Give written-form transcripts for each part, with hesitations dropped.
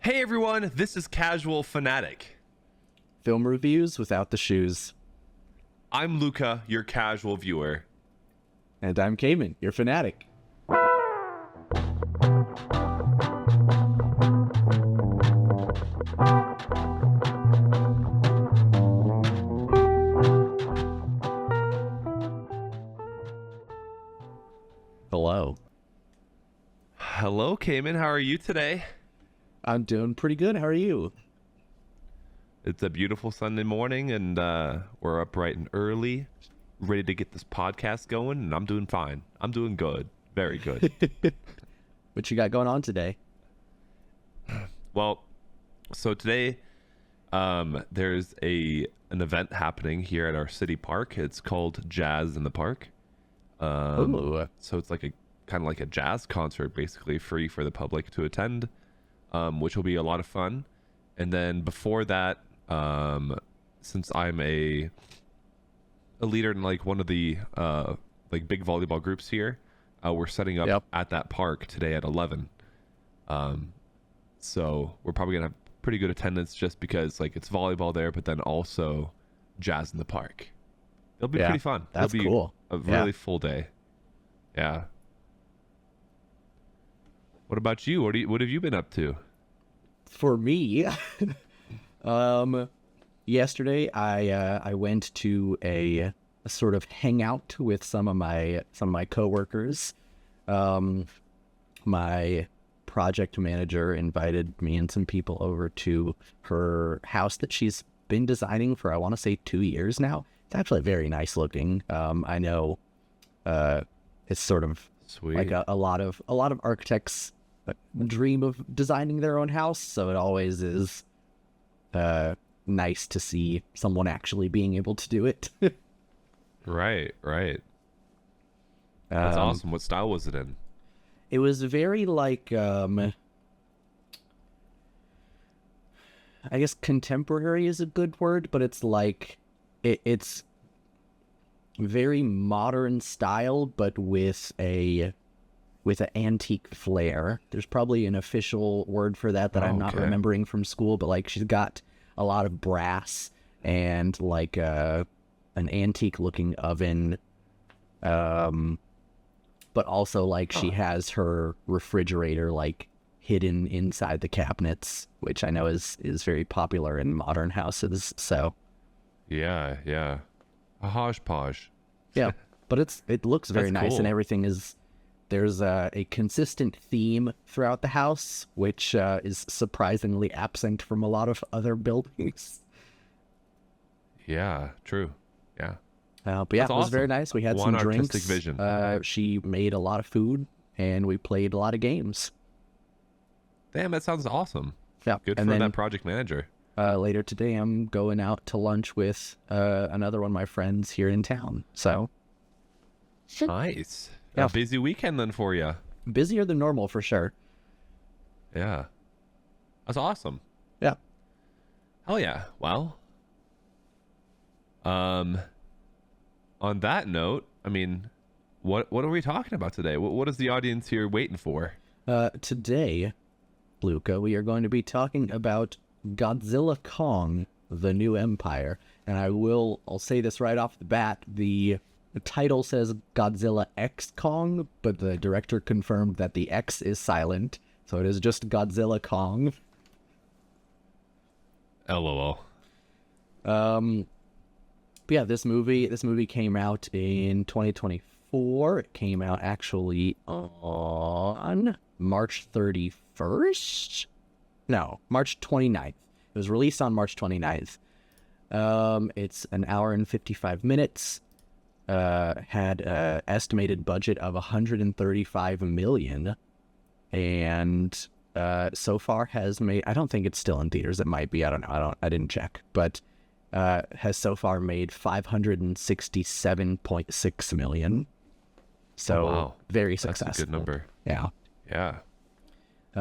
Hey everyone, this is Casual Fanatic. Film reviews without the shoes. I'm Luca, your casual viewer. And I'm Cayman, your fanatic. Hello. Hello, Cayman. How are you today? I'm doing pretty good. How are you? It's a beautiful Sunday morning, and we're up bright and early, ready to get this podcast going, and I'm doing fine. I'm doing good. Very good. What you got going on today? Well, so today there's an event happening here at our city park. It's called Jazz in the Park. Ooh. So it's like a kind of like a jazz concert, basically free for the public to attend, which will be a lot of fun. And then before that, since I'm a leader in like one of the like big volleyball groups here, we're setting up at that park today at 11. So we're probably gonna have pretty good attendance just because like it's volleyball there, but then also jazz in the park. It'll be pretty fun. That's It'll be cool. a really full day. Yeah. What about you? What have you been up to? For me, yesterday I went to a sort of hangout with some of my coworkers. My project manager invited me and some people over to her house that she's been designing for, I want to say, 2 years now. It's actually very nice looking. I know it's sort of Sweet. like a lot of architects dream of designing their own house, so it always is nice to see someone actually being able to do it. Right. That's awesome. What style was it in? It was very like I guess contemporary is a good word, but it's like it's very modern style, but with an antique flair. There's probably an official word for that I'm not remembering from school, but like she's got a lot of brass and like an antique looking oven, but also like she has her refrigerator like hidden inside the cabinets, which I know is very popular in modern houses. So Yeah. A hodgepodge. yeah, but it looks very That's nice, cool. and everything is. There's a consistent theme throughout the house, which is surprisingly absent from a lot of other buildings. Yeah, true. Yeah. But yeah, That's it was awesome. very nice. We had One some drinks. artistic vision. She made a lot of food, and we played a lot of games. Damn, that sounds awesome. Yeah, Good and for then, that project manager. Later today, I'm going out to lunch with another one of my friends here in town. So Nice. Yeah. A busy weekend then for you. busier than normal for sure. Yeah. That's awesome. Yeah. Hell yeah. Well, on that note, I mean, what are we talking about today? What is the audience here waiting for? Today, Luca, we are going to be talking about Godzilla Kong, The New Empire. And I'll say this right off the bat, the title says Godzilla X Kong, but the director confirmed that the X is silent, so it is just Godzilla Kong. LOL. But yeah, this movie came out in 2024. It came out actually on March 31st? No, March 29th. It was released on March 29th. It's an hour and 55 minutes. Had an estimated budget of 135 million, and so far has made, I don't think it's still in theaters, it might be, I don't know, I didn't check, but has so far made 567.6 million. So wow. very successful. That's a good number. Yeah. Yeah.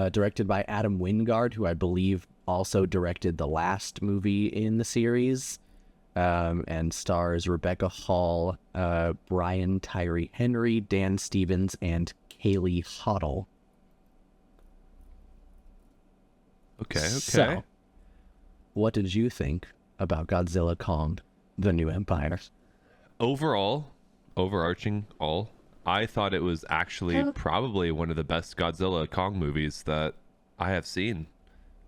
Directed by Adam Wingard, who I believe also directed the last movie in the series, and stars Rebecca Hall, Brian Tyree Henry, Dan Stevens, and Kaylee Hoddle. Okay. So, what did you think about Godzilla Kong, The New Empire? Overall, overarching all, I thought it was actually probably one of the best Godzilla Kong movies that I have seen.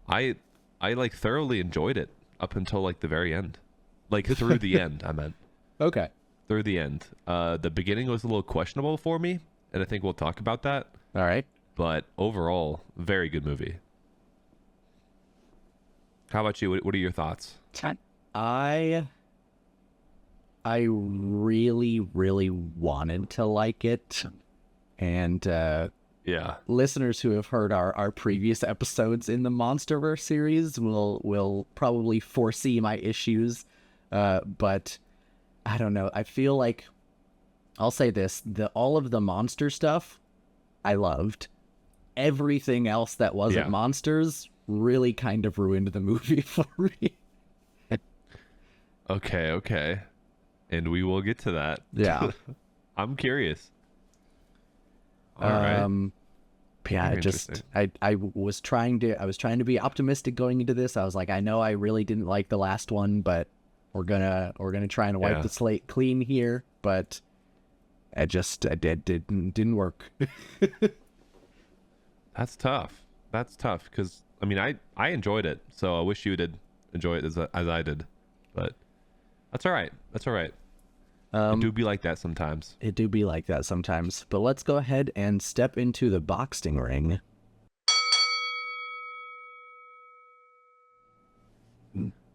I like thoroughly enjoyed it up until like the very end. Like through the end, I meant. Okay. Through the end. The beginning was a little questionable for me, and I think we'll talk about that. All right. But overall, very good movie. How about you? What are your thoughts? I really, really wanted to like it. And Yeah. listeners who have heard our previous episodes in the Monsterverse series will probably foresee my issues. But I don't know. I feel like I'll say this, all of the monster stuff I loved. Everything else that wasn't monsters really kind of ruined the movie for me. Okay. And we will get to that. Yeah. I'm curious. All right. Yeah, I was trying to be optimistic going into this. I was like, I know I really didn't like the last one, but we're gonna try and wipe the slate clean here. But it didn't work. That's tough because I mean I enjoyed it, so I wish you did enjoy it as I did, but that's all right. It do be like that sometimes. It do be like that sometimes. But let's go ahead and step into the Boxding Ring.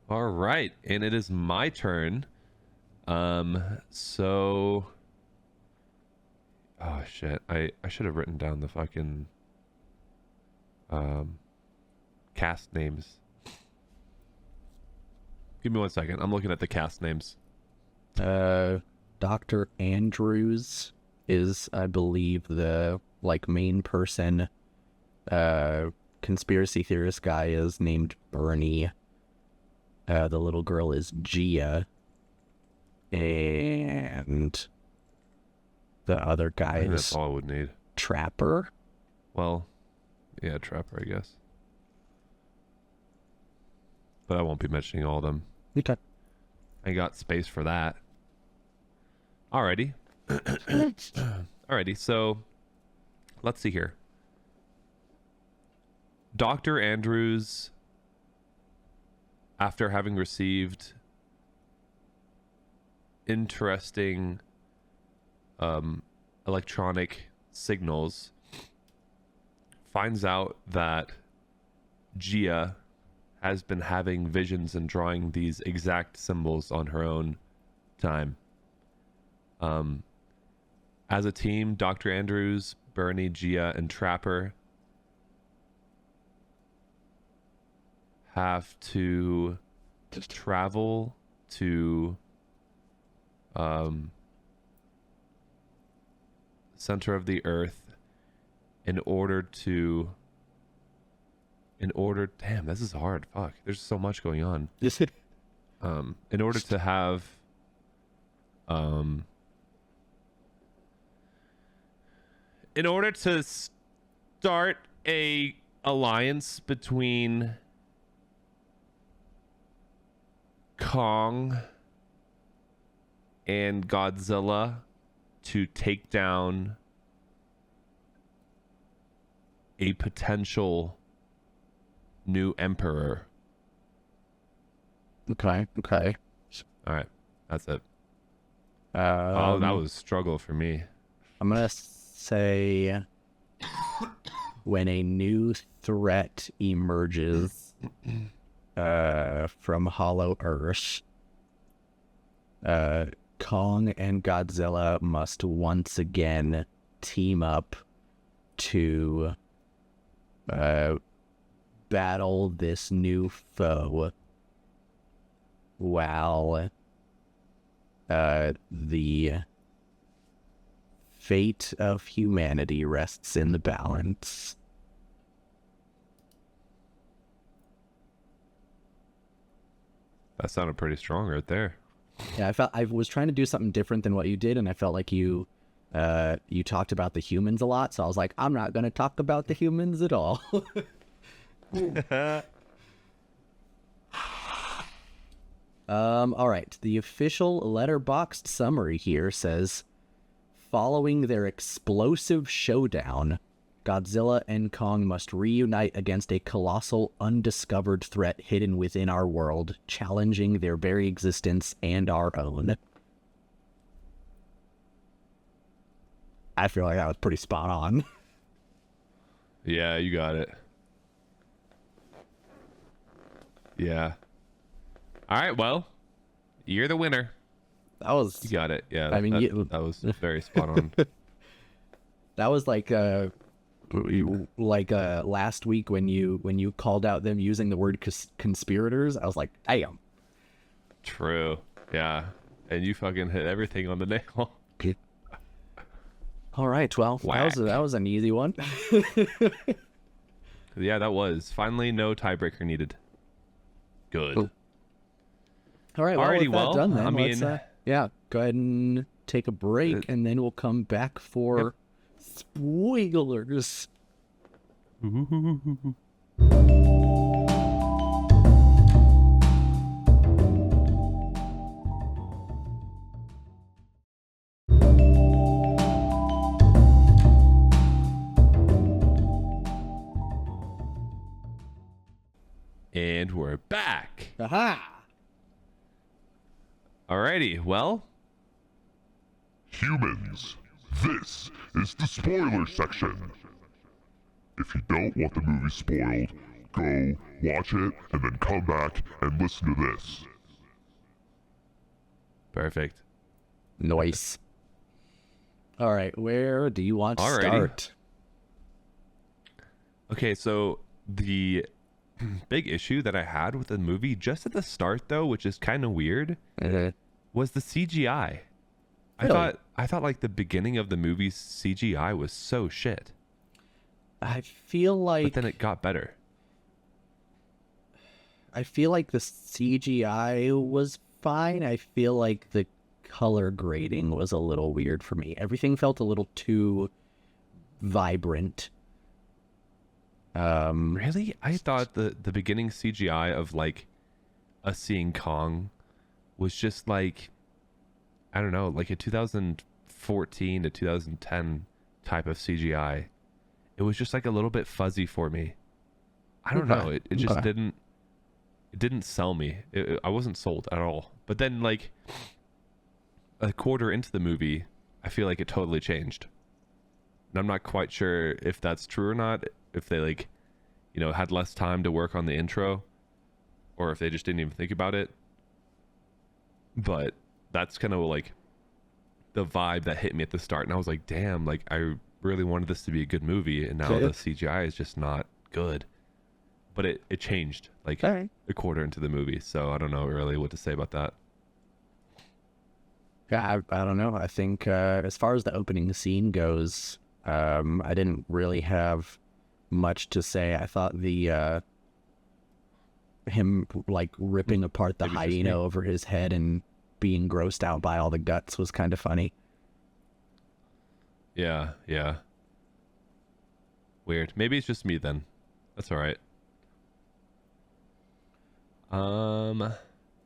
All right, and it is my turn. So oh shit, I should have written down the fucking cast names. Give me 1 second. I'm looking at the cast names. Dr. Andrews is, I believe, the main person. Conspiracy theorist guy is named Bernie. The little girl is Gia. And the other guy is That's all I would need. Trapper. Well, yeah, Trapper, I guess. But I won't be mentioning all of them. Okay. I got space for that. Alrighty. Alrighty, so let's see here. Dr. Andrews, after having received interesting electronic signals, finds out that Gia has been having visions and drawing these exact symbols on her own time. As a team, Dr. Andrews, Bernie, Gia, and Trapper have to travel to center of the earth in order damn, this is hard. Fuck, there's so much going on. Yes. In order to have in order to start a alliance between Kong and Godzilla to take down a potential new emperor. Okay. All right, that's it. Oh, that was a struggle for me. I'm gonna say when a new threat emerges from Hollow Earth, Kong and Godzilla must once again team up to battle this new foe while the fate of humanity rests in the balance. That sounded pretty strong right there. Yeah, I was trying to do something different than what you did, and I felt like you talked about the humans a lot, so I was like, I'm not going to talk about the humans at all. All right. The official letterboxed summary here says, following their explosive showdown, Godzilla and Kong must reunite against a colossal, undiscovered threat hidden within our world, challenging their very existence and our own. I feel like that was pretty spot on. Yeah, you got it. Yeah. All right, well, you're the winner. That was... You got it. Yeah, I mean, that was very spot on. That was like last week when you called out them using the word conspirators. I was like, damn. True. Yeah. And you fucking hit everything on the nail. All right, well, that was an easy one. Yeah, that was. Finally, no tiebreaker needed. Good. Cool. All right, well, Alrighty, with that done then, I mean, let's, go ahead and take a break, and then we'll come back for spoilers. And we're back. Aha! Alrighty, well, Humans, this is the spoiler section. If you don't want the movie spoiled, go watch it and then come back and listen to this. perfect. Nice. All right, where do you want to start? Okay, so the big issue that I had with the movie just at the start, though, which is kind of weird, was the CGI. Really? I thought like the beginning of the movie's CGI was so shit, I feel like but then it got better. the CGI was fine. I feel like the color grading was a little weird for me. Everything felt a little too vibrant. Really? I thought the beginning CGI of like us seeing Kong was just like, I don't know, like a 2014 to 2010 type of CGI. It was just like a little bit fuzzy for me. I don't know. It just didn't sell me. I wasn't sold at all. But then like a quarter into the movie, I feel like it totally changed. And I'm not quite sure if that's true or not. If they like, you know, had less time to work on the intro, or if they just didn't even think about it. But that's kind of like the vibe that hit me at the start. And I was like, damn, like I really wanted this to be a good movie. And now the CGI is just not good. But it changed like a quarter into the movie. So I don't know really what to say about that. Yeah, I don't know. I think as far as the opening scene goes, I didn't really have much to say. I thought the him like ripping apart the hyena over his head and being grossed out by all the guts was kind of funny. Yeah. Weird. Maybe it's just me then. That's all right.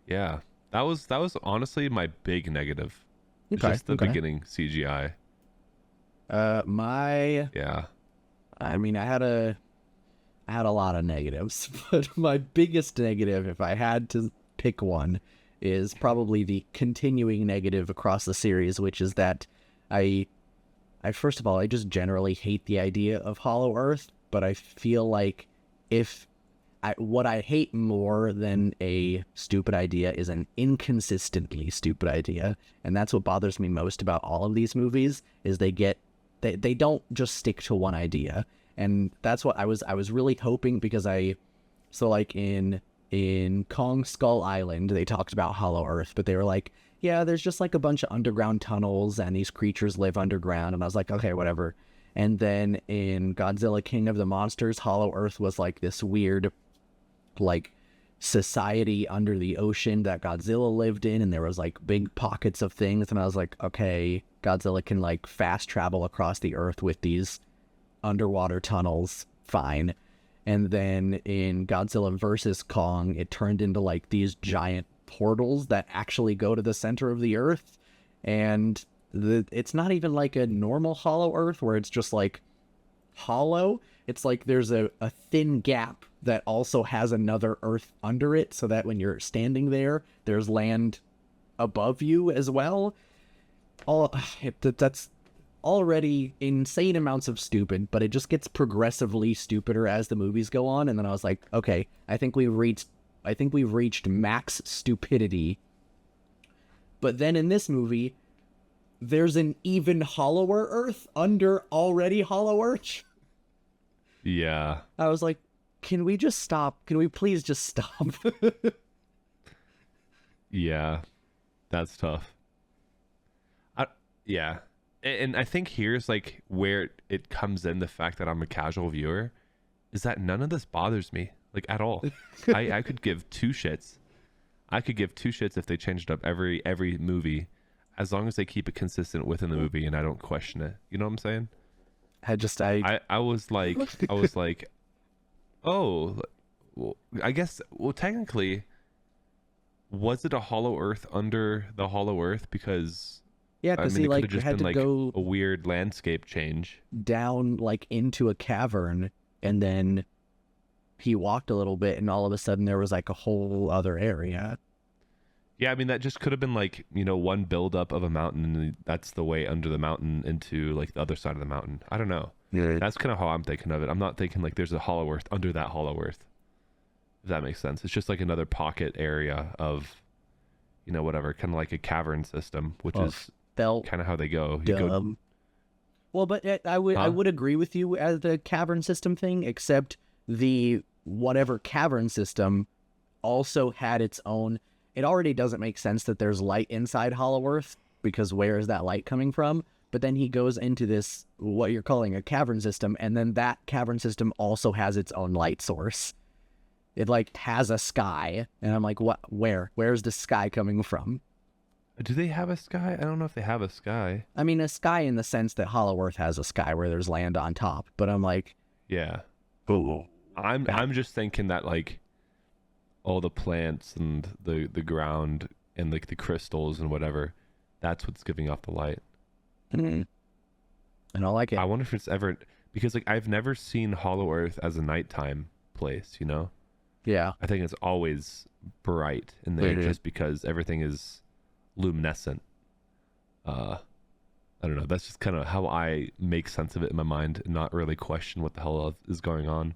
Yeah. That was honestly my big negative. It's just the beginning CGI. Yeah. I mean, I had a lot of negatives, but my biggest negative, if I had to pick one, is probably the continuing negative across the series, which is that I first of all, I just generally hate the idea of Hollow Earth, but I feel like what I hate more than a stupid idea is an inconsistently stupid idea, and that's what bothers me most about all of these movies, is they don't just stick to one idea. And that's what I was really hoping, because in Kong Skull Island, they talked about Hollow Earth, but they were like, yeah, there's just like a bunch of underground tunnels and these creatures live underground. And I was like, okay, whatever. And then in Godzilla King of the Monsters, Hollow Earth was like this weird, like, society under the ocean that Godzilla lived in, and there was like big pockets of things. And I was like, okay, Godzilla can like fast travel across the earth with these underwater tunnels, fine. And then in Godzilla versus Kong, it turned into like these giant portals that actually go to the center of the earth. And it's not even like a normal hollow earth where it's just like hollow. It's like there's a thin gap that also has another earth under it, so that when you're standing there, there's land above you as well. That's already insane amounts of stupid, but it just gets progressively stupider as the movies go on. And then I was like, okay, I think we've reached max stupidity. But then in this movie, there's an even hollower earth under already hollow earth. Yeah. I was like, can we just stop? Can we please just stop? Yeah. That's tough. Yeah. And I think here's like where it comes in, the fact that I'm a casual viewer, is that none of this bothers me, like, at all. I could give two shits. I could give two shits if they changed up every movie, as long as they keep it consistent within the movie and I don't question it. You know what I'm saying? I was like, oh, well, I guess, well, technically, was it a hollow earth under the hollow earth? Because yeah, because he like had to go a weird landscape change down like into a cavern, and then he walked a little bit, and all of a sudden there was like a whole other area. Yeah, I mean, that just could have been like, you know, one buildup of a mountain, and that's the way under the mountain into like the other side of the mountain. I don't know. Yeah, that's kind of how I'm thinking of it. I'm not thinking like there's a hollow earth under that hollow earth, if that makes sense. It's just like another pocket area of, you know, whatever, kind of like a cavern system, which is kind of how they go. Well, but I would agree with you as the cavern system thing, except the whatever cavern system also had its own. It already doesn't make sense that there's light inside Hollow Earth, because where is that light coming from? But then he goes into this, what you're calling a cavern system, and then that cavern system also has its own light source. It like has a sky, and I'm like, what? Where's the sky coming from? Do they have a sky? I don't know if they have a sky. I mean, a sky in the sense that Hollow Earth has a sky where there's land on top. But I'm like, yeah. I'm just thinking that like all the plants and the ground and like the crystals and whatever, that's what's giving off the light. And I like it. I wonder if it's ever, because like I've never seen Hollow Earth as a nighttime place, you know? Yeah. I think it's always bright in there just because everything is luminescent. I don't know. That's just kind of how I make sense of it in my mind and not really question what the hell is going on.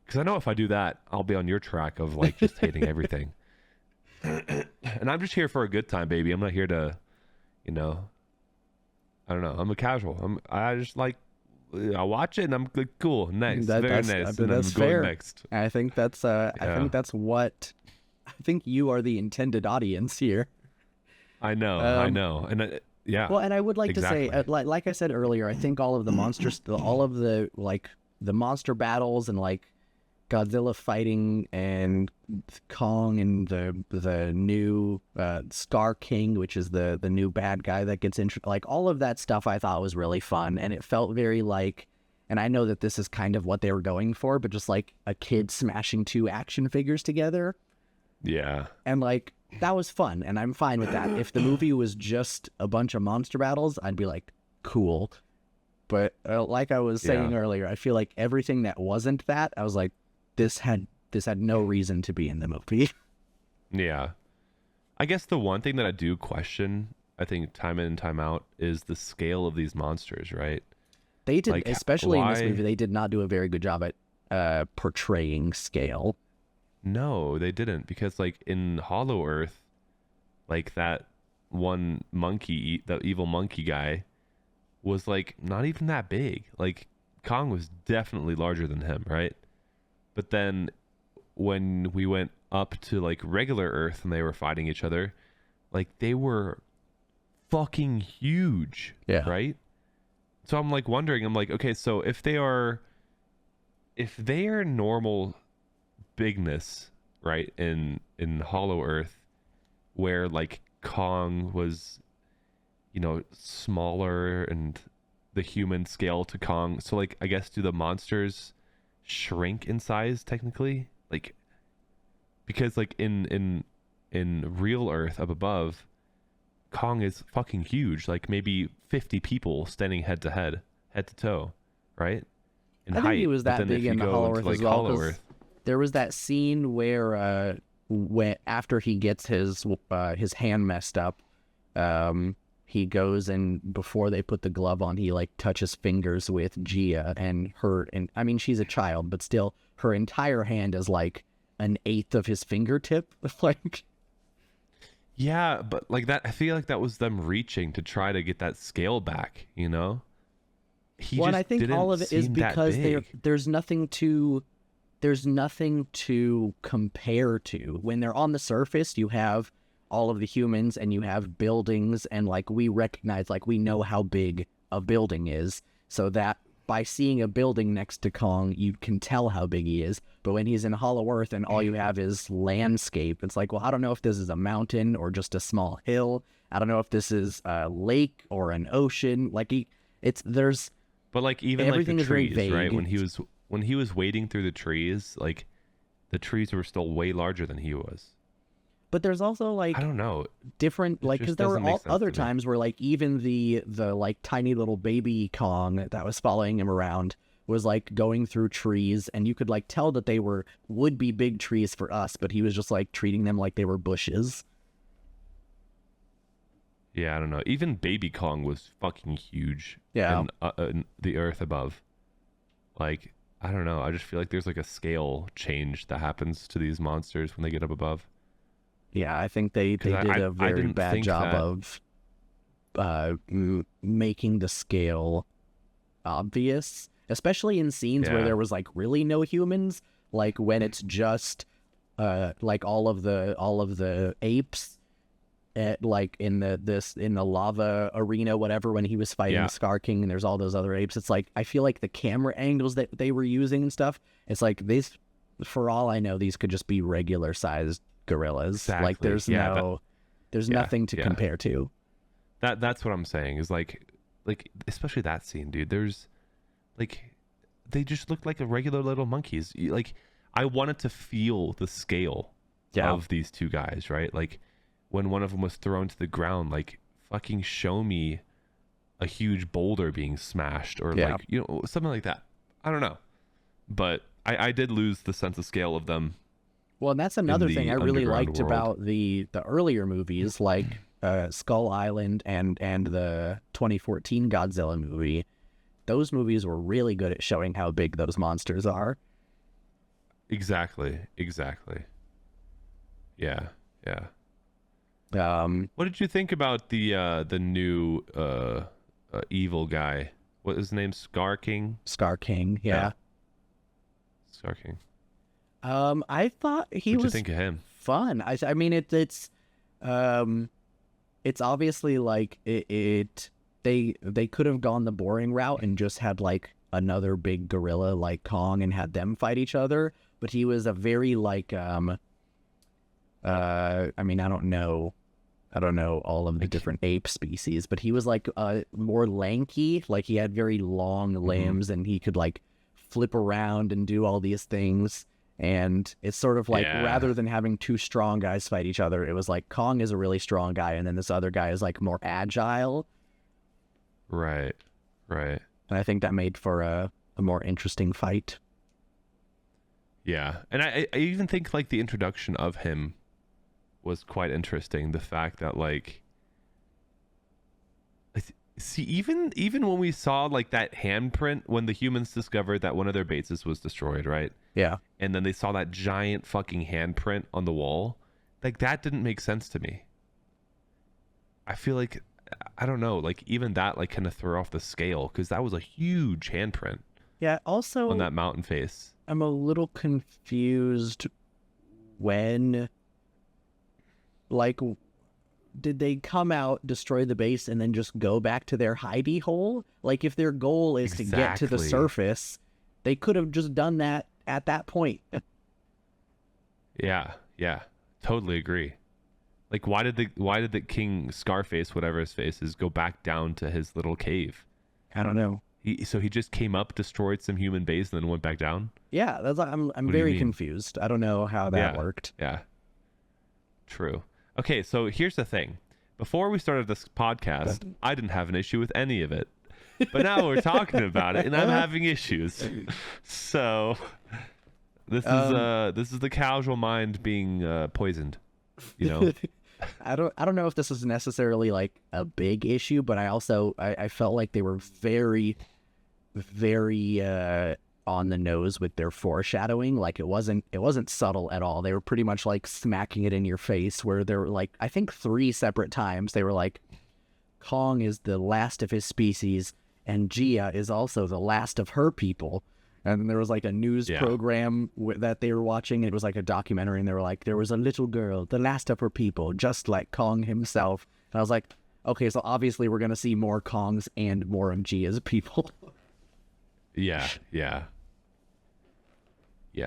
Because I know if I do that, I'll be on your track of like just hating everything. And I'm just here for a good time, baby. I'm not here to, you know, I don't know. I'm a casual. I just like, I watch it and I'm like, cool, next, very nice, and that's I'm going fair. Next. I think that's I think you are the intended audience here. I know, and yeah. Well, and I would like to say, like I said earlier, I think all of the monsters, all of the like the monster battles and like Godzilla fighting and Kong and the new Star King, which is the new bad guy that gets like all of that stuff I thought was really fun, and it felt very like, and I know that this is kind of what they were going for, but just like a kid smashing two action figures together. Yeah. And like that was fun, and I'm fine with that. If the movie was just a bunch of monster battles, I'd be like, cool. But like I was saying earlier, I feel like everything that wasn't that, I was like, this had no reason to be in the movie. Yeah. I guess the one thing that I do question, I think time in and time out, is the scale of these monsters, right? They did, like, especially in this movie, they did not do a very good job at portraying scale. No, they didn't, because like in Hollow Earth, like that one monkey, the evil monkey guy, was like not even that big. Like Kong was definitely larger than him, right? But then when we went up to like regular Earth and they were fighting each other, like they were fucking huge, right? So I'm like wondering, I'm like, okay, so if they are normal bigness, right, in Hollow Earth, where like Kong was, you know, smaller and the human scale to Kong, so like I guess do the monsters shrink in size technically, like because like in real Earth up above, Kong is fucking huge, like maybe 50 people standing head to toe, right? In I height. think he was But that then big if you in go Hollow into Earth like as well. Hollow 'Cause Earth, there was that scene where when after he gets his hand messed up, he goes and before they put the glove on, he like touches fingers with Gia and I mean she's a child, but still her entire hand is like an eighth of his fingertip. Like yeah, but like that, I feel like that was them reaching to try to get that scale back. You know, he well, and just I think didn't all of it is seem that because big. there's nothing to compare to. When they're on the surface, you have all of the humans and you have buildings, and like we recognize, like we know how big a building is, so that by seeing a building next to Kong, you can tell how big he is. But when he's in Hollow Earth and all you have is landscape, it's like, well, I don't know if this is a mountain or just a small hill. I don't know if this is a lake or an ocean. Like there's But like even everything like is the very trees, right? vague. When he was wading through the trees, like the trees were still way larger than he was. But there's also like I don't know. different, It like, just because there were doesn't make all sense other to me. times where like even the like tiny little baby Kong that was following him around was like going through trees, and you could like tell that they would be big trees for us, but he was just like treating them like they were bushes. Yeah, I don't know. Even Baby Kong was fucking huge. Yeah. In the Earth above. Like, I don't know. I just feel like there's like a scale change that happens to these monsters when they get up above. Yeah, I think they 'Cause did a I very didn't bad think job that- of making the scale obvious, especially in scenes where Yeah. there was like really no humans, like when it's just like all of the apes at like in the lava arena, whatever, when he was fighting Yeah. Scar King and there's all those other apes. It's like I feel like the camera angles that they were using and stuff, it's like these, for all I know, these could just be regular sized gorillas. Like Exactly. there's Yeah, there's yeah, nothing to yeah. compare to. That's what I'm saying is like especially that scene, dude. There's like they just looked like a regular little monkeys. Like I wanted to feel the scale of these two guys, right? Like when one of them was thrown to the ground, like fucking show me a huge boulder being smashed or Yeah. like, you know, something like that. I don't know. But I did lose the sense of scale of them. Well, and that's another the thing I really underground liked world. about the earlier movies, like Skull Island and the 2014 Godzilla movie. Those movies were really good at showing how big those monsters are. Exactly. Yeah. What did you think about the new evil guy? What is his name? Scar King? Scar King, yeah. Scar King. I thought he What'd you was think of him? fun. I mean, it's obviously like they could have gone the boring route and just had like another big gorilla like Kong and had them fight each other, but he was a very like I mean, I don't know all of the different ape species, but he was like more lanky, like he had very long limbs and he could like flip around and do all these things. And it's sort of like, Yeah. rather than having two strong guys fight each other, it was like Kong is a really strong guy, and then this other guy is like more agile. Right. And I think that made for a more interesting fight. Yeah. And I even think like the introduction of him was quite interesting. The fact that like see even when we saw like that handprint when the humans discovered that one of their bases was destroyed, right? Yeah. And then they saw that giant fucking handprint on the wall, like that didn't make sense to me. I feel like, I don't know, like even that like kind of threw off the scale because that was a huge handprint Yeah. Also, on that mountain face. I'm a little confused when, like, did they come out, destroy the base, and then just go back to their hidey hole? Like, if their goal is to get to the Exactly. surface, they could have just done that at that point. Yeah, totally agree. Like why did the king Scarface, whatever his face is, go back down to his little cave? I don't know. So he just came up, destroyed some human base, and then went back down? Yeah, that's I'm What do you very mean? confused. I don't know how that Yeah. worked. Yeah. True. Okay, so here's the thing. Before we started this podcast, I didn't have an issue with any of it. But now we're talking about it and I'm having issues. So this is the casual mind being poisoned, you know. I don't know if this is necessarily like a big issue, but I felt like they were very on the nose with their foreshadowing. Like it wasn't subtle at all. They were pretty much like smacking it in your face, where there were like, I think 3 separate times they were like, Kong is the last of his species and Gia is also the last of her people. And then there was like a news program that they were watching. It was like a documentary, and they were like, there was a little girl, the last of her people, just like Kong himself. And I was like, okay, so obviously we're going to see more Kongs and more of Gia's people. Yeah.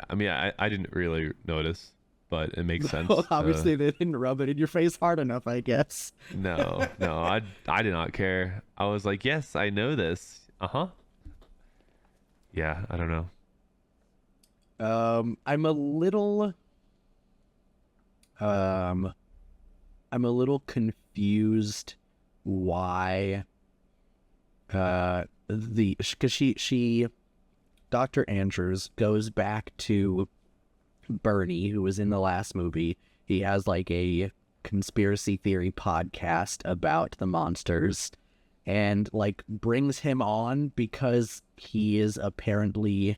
I mean, I didn't really notice, but it makes sense. Well, obviously they didn't rub it in your face hard enough, I guess. No, I did not care. I was like, yes, I know this. Yeah, I don't know. I'm a little confused why because she Dr. Andrews goes back to Bernie, who was in the last movie. He has like a conspiracy theory podcast about the monsters, and like brings him on because he is apparently,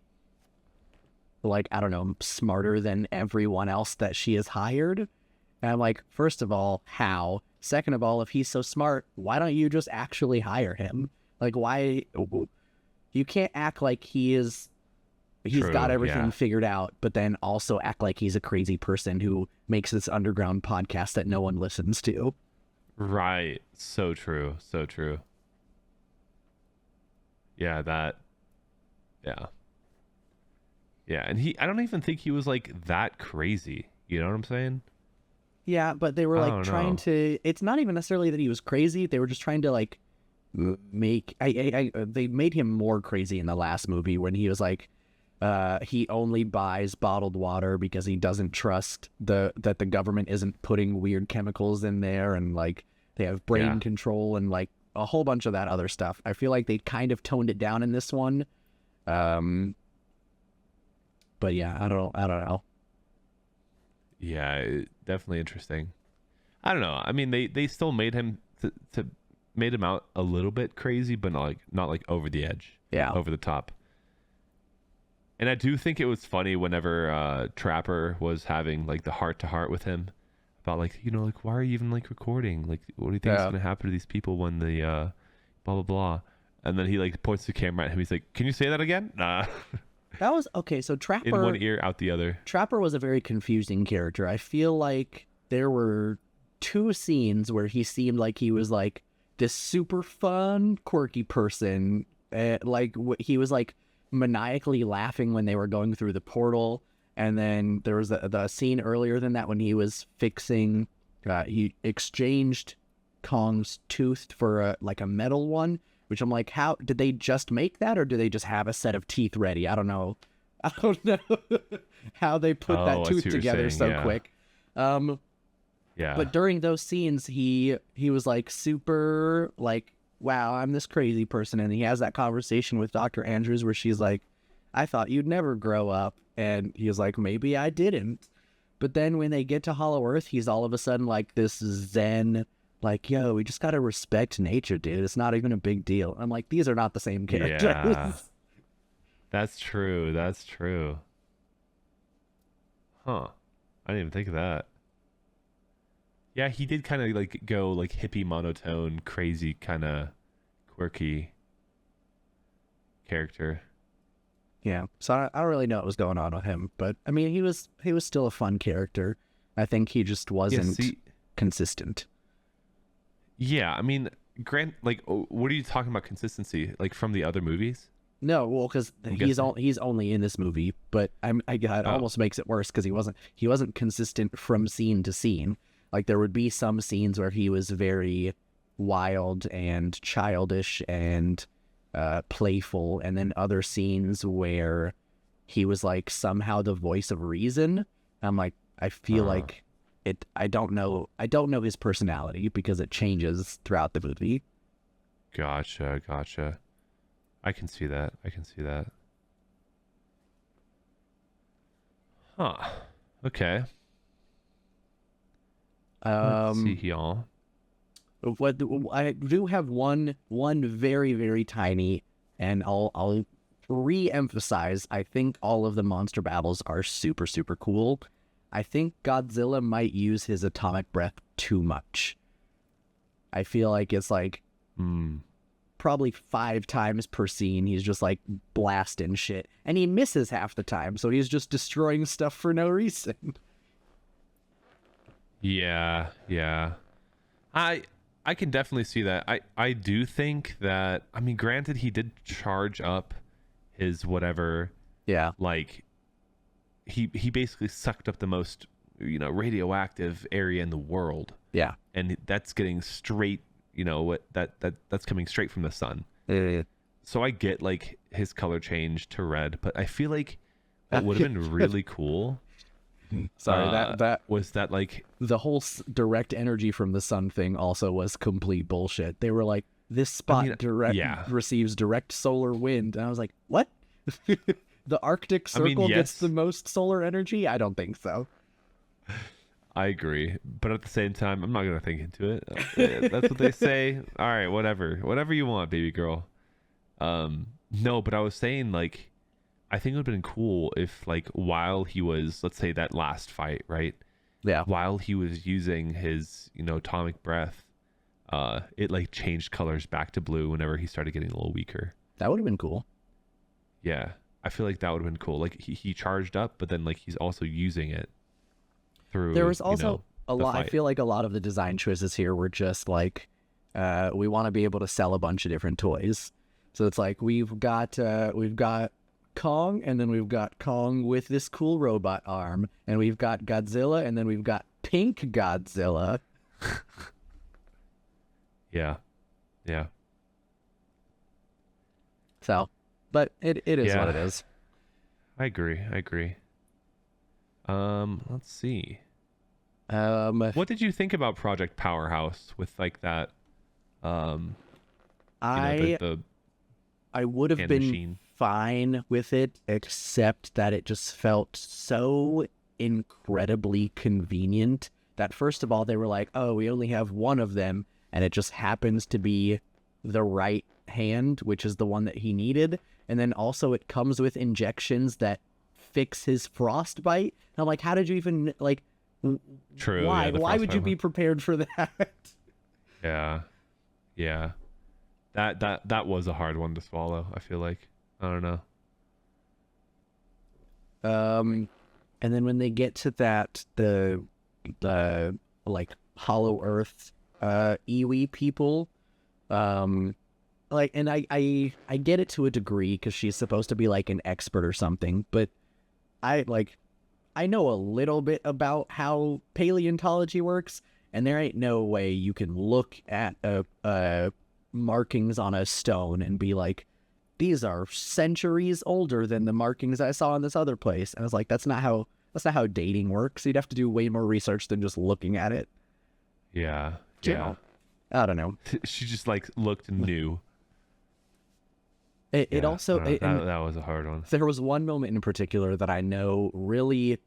like, I don't know, smarter than everyone else that she has hired. And I'm like, first of all, how? Second of all, if he's so smart, why don't you just actually hire him? Like, why? You can't act like he's True, got everything yeah. figured out, but then also act like he's a crazy person who makes this underground podcast that no one listens to. Right. So true. Yeah, and I don't even think he was like that crazy. You know what I'm saying? Yeah, but they were I like don't trying know. to. It's not even necessarily that he was crazy. They were just trying to like make. They made him more crazy in the last movie when he was like, he only buys bottled water because he doesn't trust that the government isn't putting weird chemicals in there, and like they have brain control and like a whole bunch of that other stuff. I feel like they kind of toned it down in this one. But yeah, I don't know. Yeah, definitely interesting. I don't know. I mean, they still made him to made him out a little bit crazy, but not like over the edge. Yeah. Over the top. And I do think it was funny whenever Trapper was having like the heart to heart with him about like, you know, like, why are you even like recording? Like, what do you think is gonna happen to these people when the blah blah blah? And then he like points the camera at him. He's like, "Can you say that again?" Nah. That was okay. So Trapper, In one ear, out the other. Trapper was a very confusing character. I feel like there were 2 scenes where he seemed like he was like this super fun, quirky person. He was like maniacally laughing when they were going through the portal. And then there was the scene earlier than that when he was fixing, he exchanged Kong's tooth for a metal one, which I'm like, how did they just make that, or do they just have a set of teeth ready? I don't know how they put Oh, that I see tooth what you're together saying, so quick. Yeah. But during those scenes, he was like super like, wow, I'm this crazy person. And he has that conversation with Dr. Andrews where she's like, I thought you'd never grow up. And he was like, maybe I didn't. But then when they get to Hollow Earth, he's all of a sudden like this zen, like, yo, we just got to respect nature, dude. It's not even a big deal. I'm like, these are not the same characters. Yeah. That's true. Huh. I didn't even think of that. Yeah, he did kind of like go like hippie monotone, crazy kind of quirky character. Yeah, so I don't really know what was going on with him, but I mean, he was still a fun character. I think he just wasn't consistent. Yeah, I mean, what are you talking about consistency? Like from the other movies? No, well, because he's only in this movie, but it almost makes it worse because he wasn't consistent from scene to scene. Like there would be some scenes where he was very wild and childish and playful, and then other scenes where he was like somehow the voice of reason. I'm like, I feel like it. I don't know his personality because it changes throughout the movie. Gotcha. I can see that. Huh. Okay. Let's see here. What I do have one very, very tiny, and I'll re-emphasize. I think all of the monster battles are super, super cool. I think Godzilla might use his atomic breath too much. I feel like it's like probably 5 times per scene. He's just like blasting shit, and he misses half the time, so he's just destroying stuff for no reason. Yeah. I can definitely see that. I do think that, I mean, granted, he did charge up his whatever. Yeah. Like, he basically sucked up the most, radioactive area in the world. Yeah. And that's getting straight, that's coming straight from the sun. So I get, like, his color change to red, but I feel like what would have been really cool... Sorry, that was that, like, the whole direct energy from the sun thing also was complete bullshit. They were like, this spot receives direct solar wind, and I was like, what? The Arctic Circle gets the most solar energy? I don't think so. I agree, but at the same time, I'm not gonna think into it. That's what they say. All right, whatever you want, baby girl. No, but I was saying, like, I think it would have been cool if, like, while he was, let's say, that last fight, right? Yeah. While he was using his, atomic breath, it, like, changed colors back to blue whenever he started getting a little weaker. That would have been cool. Yeah. I feel like that would have been cool. Like, he charged up, but then, like, he's also using it through, there was also a lot. fight. I feel like a lot of the design choices here were just like, we want to be able to sell a bunch of different toys. So it's like, we've got Kong, and then we've got Kong with this cool robot arm, and we've got Godzilla, and then we've got Pink Godzilla. Yeah. So, but it is what it is. I agree. Let's see. What did you think about Project Powerhouse with, like, that? I would have been machine. fine with it, except that it just felt so incredibly convenient that, first of all, they were like, oh, we only have one of them, and it just happens to be the right hand, which is the one that he needed. And then also it comes with injections that fix his frostbite. And I'm like, how did you even, like, True. why? Yeah, Why would you be prepared for that? Yeah. That was a hard one to swallow, I feel like. I don't know. And then when they get to that, the like Hollow Earth Iwi people, like, and I get it to a degree because she's supposed to be like an expert or something, but I know a little bit about how paleontology works, and there ain't no way you can look at markings on a stone and be like, these are centuries older than the markings I saw in this other place. And I was like, that's not how dating works. You'd have to do way more research than just looking at it. Yeah. I don't know. She just, like, looked new. It also that was a hard one. There was one moment in particular that I know really,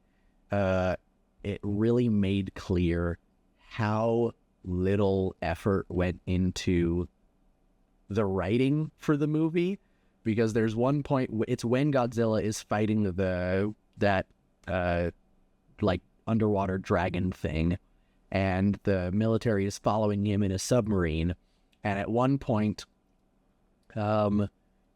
it really made clear how little effort went into the writing for the movie, because there's one point, it's when Godzilla is fighting that like underwater dragon thing, and the military is following him in a submarine, and at one point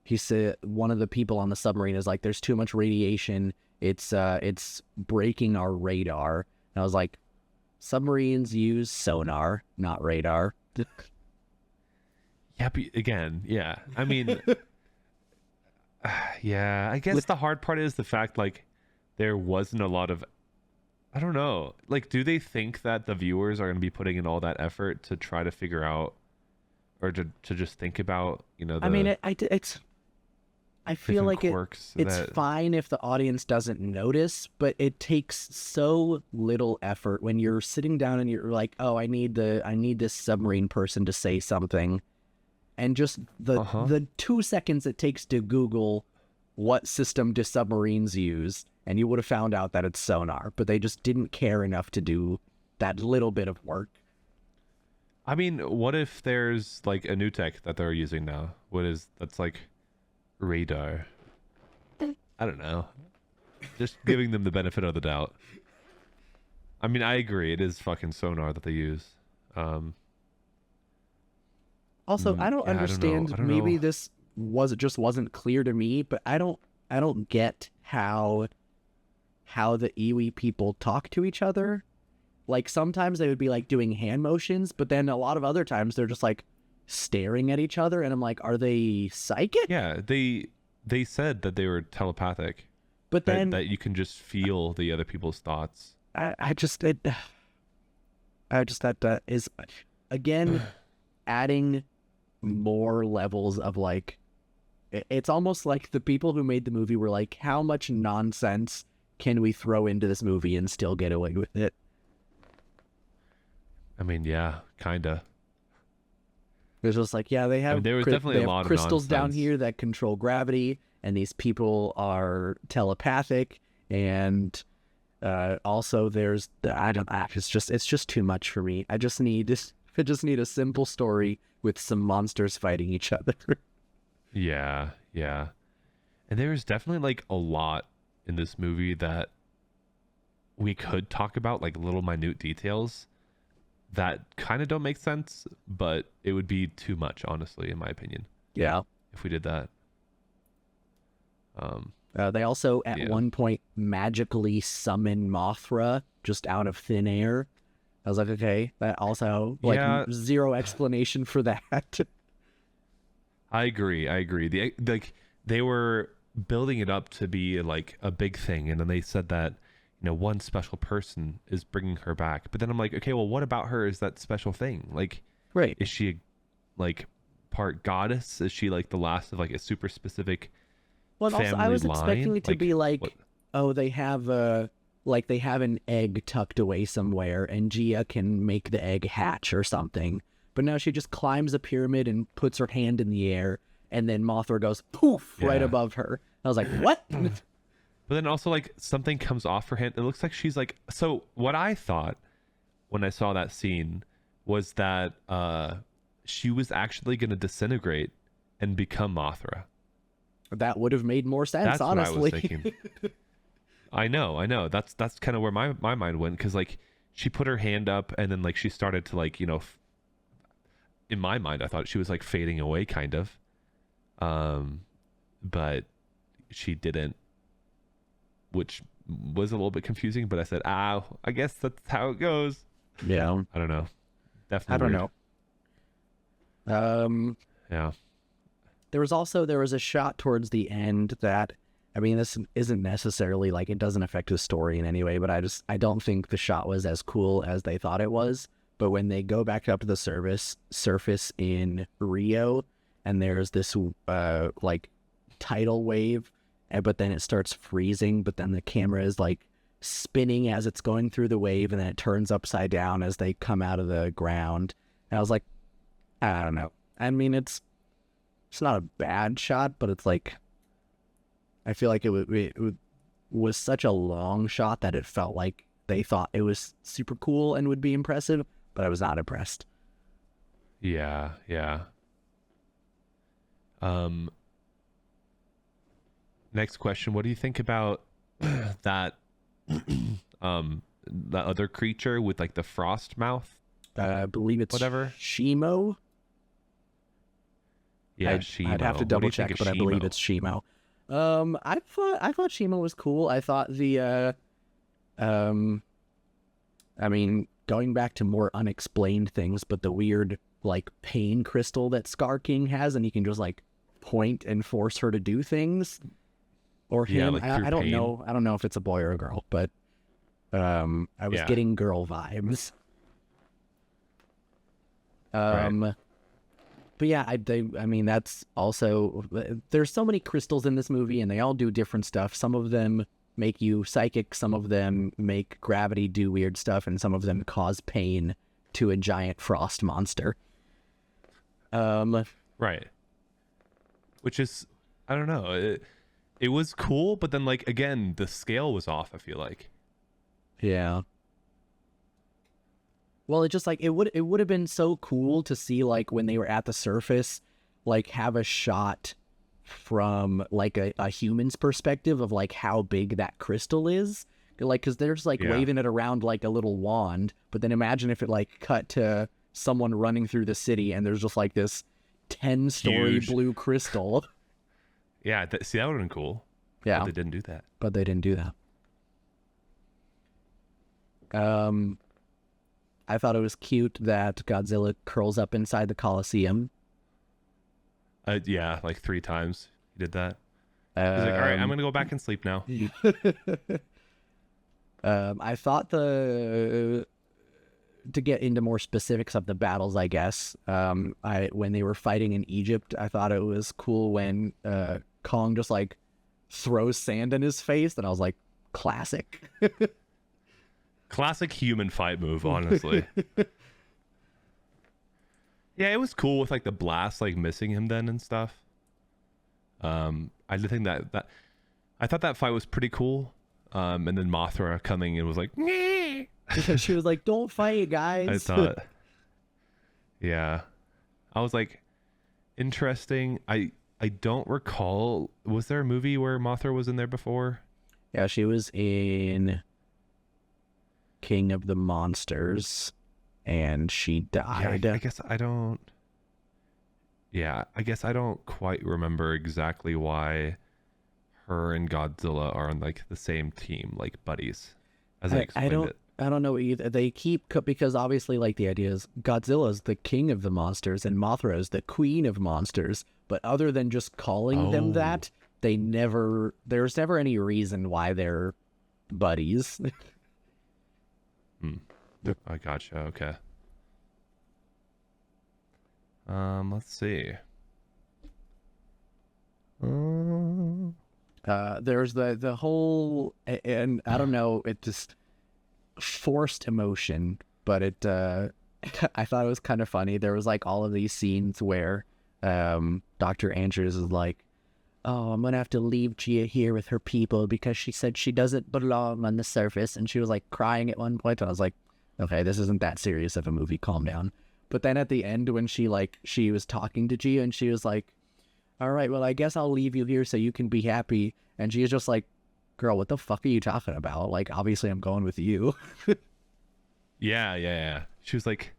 he said, one of the people on the submarine is like, there's too much radiation, it's breaking our radar. And I was like, submarines use sonar, not radar. Yeah, but again, yeah. I mean, yeah, I guess the hard part is the fact, like, there wasn't a lot of, I don't know, like, do they think that the viewers are going to be putting in all that effort to try to figure out, or to just think about, the I mean, I feel different like quirks it's that. fine if the audience doesn't notice, but it takes so little effort when you're sitting down and you're like, oh, I need this submarine person to say something, and just Uh-huh. the 2 seconds it takes to Google what system do submarines use, and you would have found out that it's sonar, but they just didn't care enough to do that little bit of work. I mean, what if there's like a new tech that they're using now? That's like radar? I don't know. Just giving them the benefit of the doubt. I mean, I agree. It is fucking sonar that they use. Also, I don't Yeah, I don't know. understand. I don't Maybe know. this wasn't clear to me, but I don't get how the Iwi people talk to each other. Like sometimes they would be like doing hand motions, but then a lot of other times they're just like staring at each other, and I'm like, are they psychic? Yeah, they said that they were telepathic. But then That you can just feel the other people's thoughts. I just it, I just that is again adding more levels of like it's almost like the people who made the movie were like, how much nonsense can we throw into this movie and still get away with it? I mean, yeah, kinda. It's just like, yeah, they have there was definitely they a have lot of crystals down nonsense. here that control gravity, and these people are telepathic, and also there's it's just too much for me. I just need a simple story with some monsters fighting each other. Yeah, yeah. And there's definitely like a lot in this movie that we could talk about, like little minute details that kind of don't make sense, but it would be too much, honestly, in my opinion, Yeah. if we did that. They also at Yeah. one point magically summon Mothra just out of thin air. I was like, okay, that also like Yeah. zero explanation for that. I agree. They were building it up to be like a big thing, and then they said that one special person is bringing her back. But then I'm like, okay, well, what about her is that special thing? Like, Right. is she like part goddess? Is she like the last of like a super specific Well, and also I family was expecting line? it to be like, what- oh, they have an egg tucked away somewhere, and Gia can make the egg hatch or something. But now she just climbs a pyramid and puts her hand in the air, and then Mothra goes poof right Yeah. above her. I was like, what? But then also like something comes off her hand. It looks like she's like. So what I thought when I saw that scene was that she was actually going to disintegrate and become Mothra. That would have made more sense, That's honestly. what I was thinking. I know. That's kind of where my mind went, because like she put her hand up and then like she started to like in my mind I thought she was like fading away kind of, but she didn't, which was a little bit confusing. But I said, I guess that's how it goes. Yeah. I don't know. Definitely. I don't weird. know. Yeah. There was a shot towards the end that, I mean, this isn't necessarily like it doesn't affect the story in any way, but I don't think the shot was as cool as they thought it was. But when they go back up to the surface in Rio, and there's this like tidal wave, but then it starts freezing, but then the camera is like spinning as it's going through the wave, and then it turns upside down as they come out of the ground. And I was like, I don't know. I mean, it's not a bad shot, but it's like, I feel like it was such a long shot that it felt like they thought it was super cool and would be impressive, but I was not impressed. Yeah. Next question. What do you think about that that other creature with like the frost mouth? I believe it's Whatever. Shimo. Yeah, I'd have to double check, but I believe it's Shimo. I thought Shimo was cool. I thought the I mean, going back to more unexplained things, but the weird like pain crystal that Scar King has, and he can just like point and force her to do things, or Yeah, him. like I through don't pain. know. I don't know if it's a boy or a girl, but I was Yeah. getting girl vibes. Right. But yeah, I mean, that's also, there's so many crystals in this movie, and they all do different stuff. Some of them make you psychic, some of them make gravity do weird stuff, and some of them cause pain to a giant frost monster. Right. Which is, I don't know. It was cool, but then, like, again, the scale was off, I feel like. Yeah. Well, it just, like, it would have been so cool to see, like, when they were at the surface, like, have a shot from, like, a human's perspective of, like, how big that crystal is. Like, because there's, like, waving it around like a little wand, but then imagine if it, like, cut to someone running through the city and there's just, like, this 10-story blue crystal. Yeah, see, that would have been cool. Yeah. But they didn't do that. But they didn't do that. I thought it was cute that Godzilla curls up inside the Coliseum. Yeah, like 3 times he did that. He's like, all right, I'm going to go back and sleep now. I thought to get into more specifics of the battles, I guess, when they were fighting in Egypt, I thought it was cool when Kong just, like, throws sand in his face, and I was like, classic. Classic human fight move, honestly. Yeah, it was cool with, like, the blast, like, missing him then and stuff. I did think that I thought that fight was pretty cool. And then Mothra coming and was like, "Nee!" She was like, don't fight, guys. I thought, yeah. I was like, interesting. I don't recall. Was there a movie where Mothra was in there before? Yeah, she was in King of the Monsters, and she died. Yeah, I guess I don't. Yeah, I guess I don't quite remember exactly why her and Godzilla are on, like, the same team, like buddies, as I explained it. I don't know either. They keep, because obviously, like, the idea is Godzilla's the king of the monsters and Mothra is the queen of monsters. But other than just calling them that, there's never any reason why they're buddies. I gotcha. Okay. Let's see. There's the whole, and I don't know, it just forced emotion, but it I thought it was kind of funny. There was, like, all of these scenes where Dr. Andrews is like, oh, I'm gonna have to leave Gia here with her people because she said she doesn't belong on the surface, and she was, like, crying at one point, and I was like, okay, this isn't that serious of a movie, calm down. But then at the end, when she was talking to Gia and she was like, all right, well, I guess I'll leave you here so you can be happy. And Gia's just like, girl, what the fuck are you talking about? Like, obviously I'm going with you. Yeah. She was like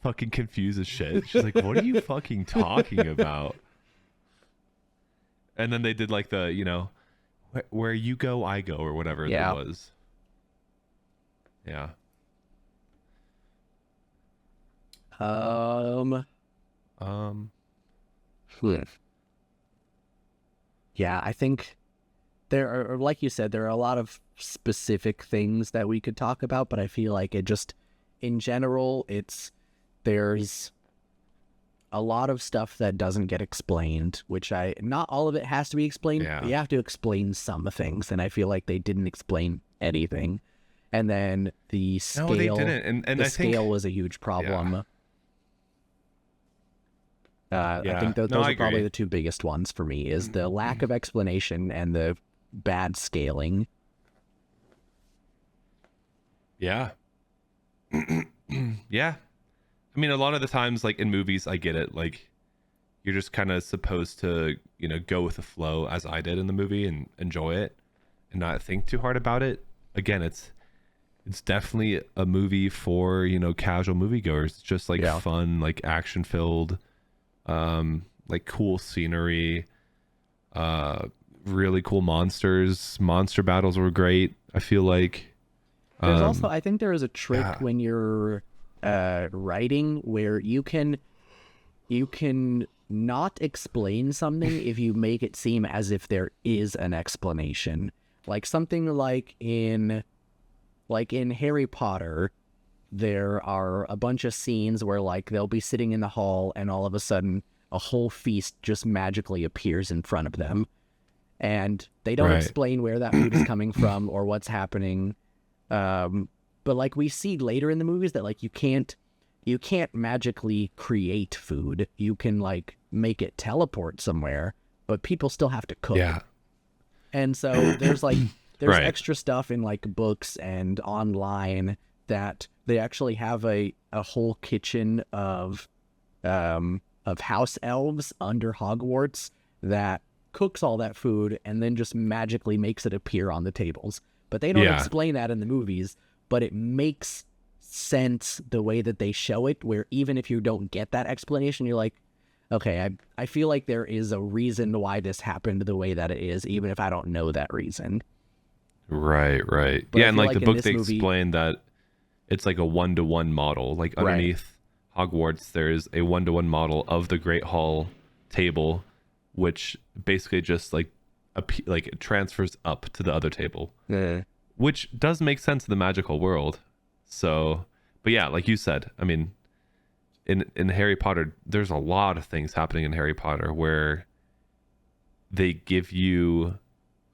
fucking confused as shit. She's like, what are you fucking talking about? And then they did, like, the, you know, where you go, I go, or whatever it was. Yeah. Yeah, I think there are, like you said, there are a lot of specific things that we could talk about, but I feel like it just, in general, there's a lot of stuff that doesn't get explained, which not all of it has to be explained. Yeah. But you have to explain some things, and I feel like they didn't explain anything. And then the scale, no, they didn't. And the I think scale was a huge problem. Yeah. I think those I are agree. probably the two biggest ones for me, is the lack of explanation and the bad scaling. Yeah. Yeah. I mean, a lot of the times, like, in movies, I get it. Like, you're just kind of supposed to, you know, go with the flow, as I did in the movie, and enjoy it and not think too hard about it. Again, it's definitely a movie for, you know, casual moviegoers. It's just, like, fun, like, action filled, like, cool scenery, really cool monsters. Monster battles were great, I feel like. There's also, I think there is a trick when you're writing where you can not explain something if you make it seem as if there is an explanation. Like something like in Harry Potter, there are a bunch of scenes where like they'll be sitting in the hall and all of a sudden a whole feast just magically appears in front of them. And they don't Right. explain where that food is coming from or what's happening. But like we see later in the movies that like you can't magically create food. You can like make it teleport somewhere, but people still have to cook. Yeah. And so there's Right. extra stuff in like books and online that they actually have a whole kitchen of house elves under Hogwarts that cooks all that food and then just magically makes it appear on the tables. But they don't Yeah. explain that in the movies, but it makes sense the way that they show it, where even if you don't get that explanation, you're like, okay, I feel like there is a reason why this happened the way that it is, even if I don't know that reason. Right. But I Yeah, and feel like like the in book this they movie- explain that it's like a 1-to-1 model. Like Right. underneath Hogwarts, there's a 1-to-1 model of the Great Hall table, which basically just like it transfers up to the other table, which does make sense in the magical world. So, but yeah, like you said, I mean, in Harry Potter, there's a lot of things happening in Harry Potter where they give you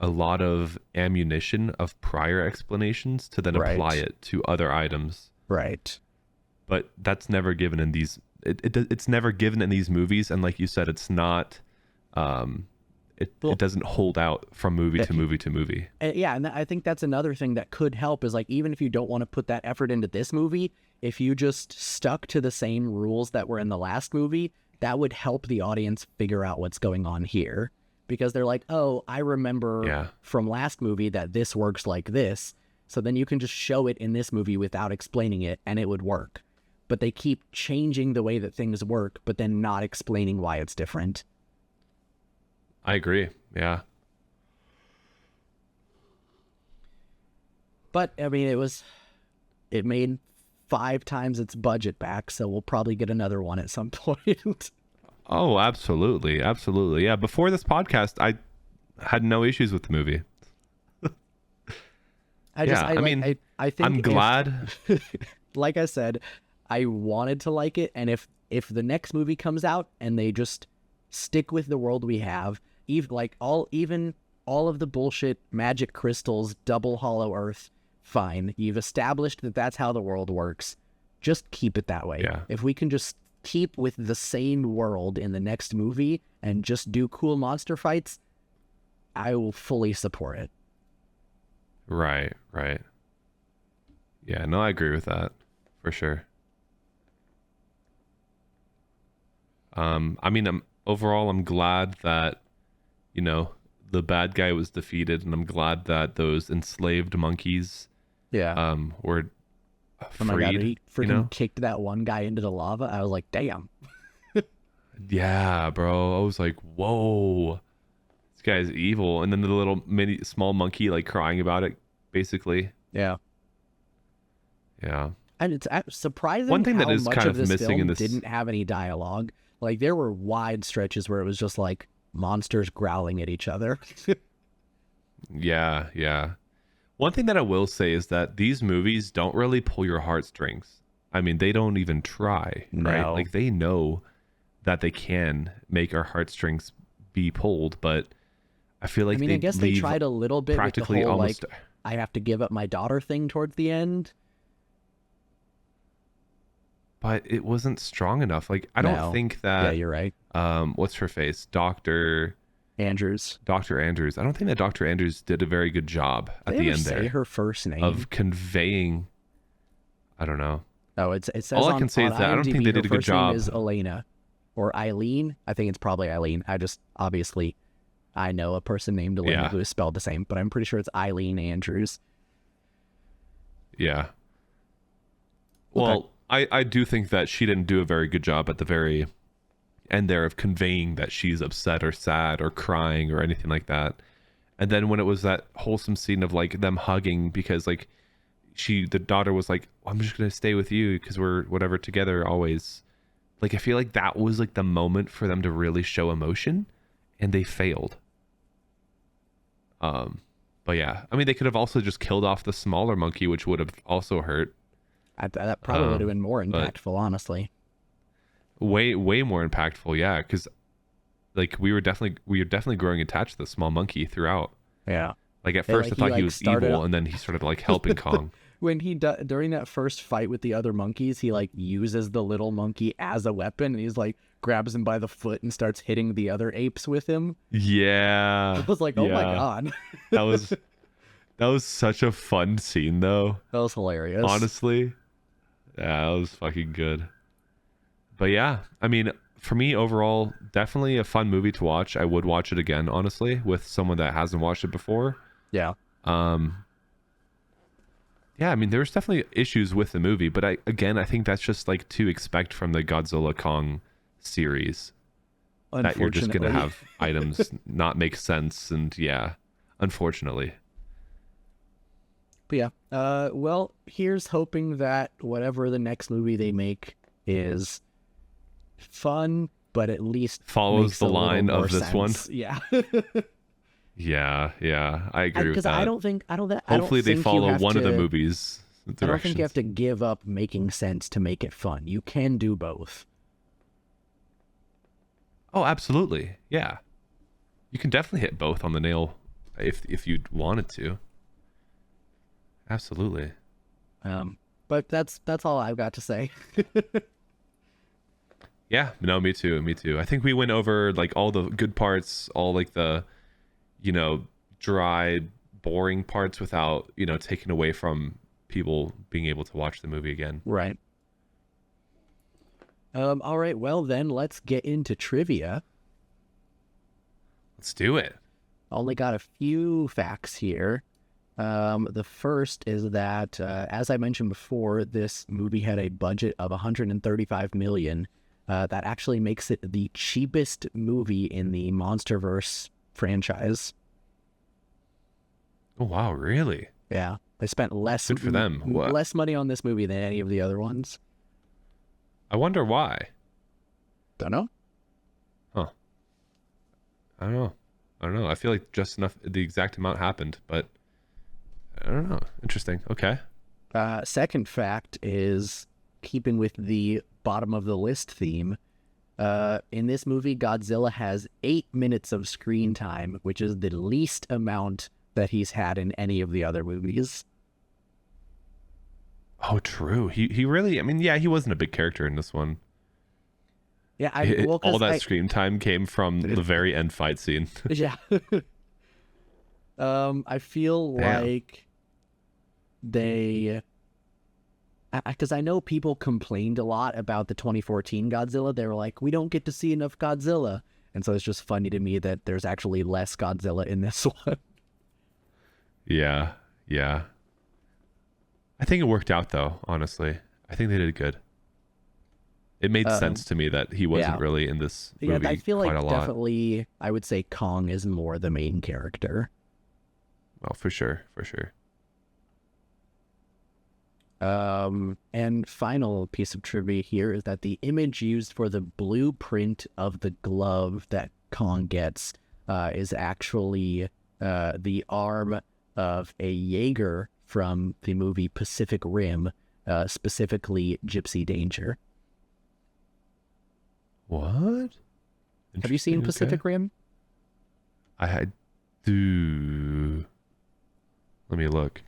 a lot of ammunition of prior explanations to then Right. apply it to other items. Right. But that's never given in these. It's never given in these movies, and like you said, it's not. It doesn't hold out from movie to movie to movie. Yeah, and I think that's another thing that could help is like even if you don't want to put that effort into this movie, if you just stuck to the same rules that were in the last movie, that would help the audience figure out what's going on here. Because they're like, oh, I remember from last movie that this works like this. So then you can just show it in this movie without explaining it and it would work. But they keep changing the way that things work, but then not explaining why it's different. I agree. Yeah. But I mean, it made 5 times its budget back, so we'll probably get another one at some point. Oh, absolutely. Absolutely. Yeah. Before this podcast, I had no issues with the movie. I think I'm glad. Like I said, I wanted to like it, and if the next movie comes out and they just stick with the world we have, even all of the bullshit magic crystals, double hollow earth, fine. You've established that that's how the world works. Just keep it that way. Yeah. If we can just keep with the same world in the next movie and just do cool monster fights, I will fully support it. Right. Yeah, no, I agree with that for sure. I mean, overall, I'm glad that, the bad guy was defeated, and I'm glad that those enslaved monkeys, were freed. Oh my god, he freaking you know? kicked that one guy into the lava. I was like, damn. Yeah, bro. I was like, whoa, this guy's evil. And then the little small monkey like crying about it, basically. Yeah. Yeah. And it's surprising One thing how that is much kind of of this missing film in this didn't have any dialogue. Like, there were wide stretches where it was just like monsters growling at each other. Yeah. One thing that I will say is that these movies don't really pull your heartstrings. I mean, they don't even try, right? No. Like, they know that they can make our heartstrings be pulled, but I feel like I guess they leave tried a little bit with the practically whole, almost. like, I have to give up my daughter thing towards the end. But it wasn't strong enough. Like, I don't No. think that. Yeah, you're right. What's her face? Dr. Andrews. Andrews. I don't think that Dr. Andrews did a very good job at Did the they ever end say there her first name? of conveying. I don't know. Oh, it says All I on, can say on is that I don't think IMDb they her did a good first name job. is Elena or Eileen. I think it's probably Eileen. I know a person named Elena Yeah. who is spelled the same, but I'm pretty sure it's Eileen Andrews. Yeah. Well, I do think that she didn't do a very good job at the very end there of conveying that she's upset or sad or crying or anything like that. And then when it was that wholesome scene of like them hugging because like the daughter was like, I'm just going to stay with you because we're whatever together always. Like, I feel like that was like the moment for them to really show emotion, and they failed. But yeah, I mean, they could have also just killed off the smaller monkey, which would have also hurt. That probably would have been more but- impactful, honestly. Way more impactful, yeah, because like we were definitely growing attached to the small monkey throughout. Yeah. Like at Yeah, first like, I thought he, he like, was started evil, off- and then he started like helping Kong. When during that first fight with the other monkeys, he like uses the little monkey as a weapon, and he's like grabs him by the foot and starts hitting the other apes with him. Yeah, I was like, oh my yeah. god. that was such a fun scene though. That was hilarious. Honestly, yeah, that was fucking good. But yeah, I mean, for me overall, definitely a fun movie to watch. I would watch it again, honestly, with someone that hasn't watched it before. Yeah. Yeah, I mean, there's definitely issues with the movie, but I think that's just like to expect from the Godzilla Kong series, that you're just gonna have items not make sense, and yeah, unfortunately. But yeah, well, here's hoping that whatever the next movie they make is fun, but at least Follows makes the a little line of more this one. sense. Yeah. Yeah, I agree with Because that. I don't think Hopefully they think you follow have one of the to- movies' I don't think directions. you have to give up making sense to make it fun. You can do both. Oh, absolutely. Yeah. You can definitely hit both on the nail if you wanted to. Absolutely. But that's all I've got to say. Yeah, no, me too. I think we went over like all the good parts, all like the, dry, boring parts without, taking away from people being able to watch the movie again. Right. All right. Well, then let's get into trivia. Let's do it. Only got a few facts here. The first is that, as I mentioned before, this movie had a budget of $135 million. That actually makes it the cheapest movie in the MonsterVerse franchise. Oh, wow, really? Yeah, they spent less Good for them. What? less money on this movie than any of the other ones. I wonder why. Don't know. Huh. I don't know. I feel like just enough, the exact amount happened, but I don't know. Interesting. Okay. Second fact is, keeping with the bottom of the list theme, in this movie, Godzilla has 8 minutes of screen time, which is the least amount that he's had in any of the other movies. Oh, true. He really, I mean, yeah, he wasn't a big character in this one. Yeah, All that screen time came from the very end fight scene. Yeah. I feel Damn. like because I know people complained a lot about the 2014 Godzilla. They were like, we don't get to see enough Godzilla. And so it's just funny to me that there's actually less Godzilla in this one. Yeah. I think it worked out though, honestly. I think they did good. It made sense to me that he wasn't really in this movie Yeah, I feel quite like a lot. definitely, I would say Kong is more the main character. Well, for sure. And final piece of trivia here is that the image used for the blueprint of the glove that Kong gets is actually the arm of a Jaeger from the movie Pacific Rim, specifically Gypsy Danger. What? Have you seen Interesting, Pacific Rim? I do. Let me look.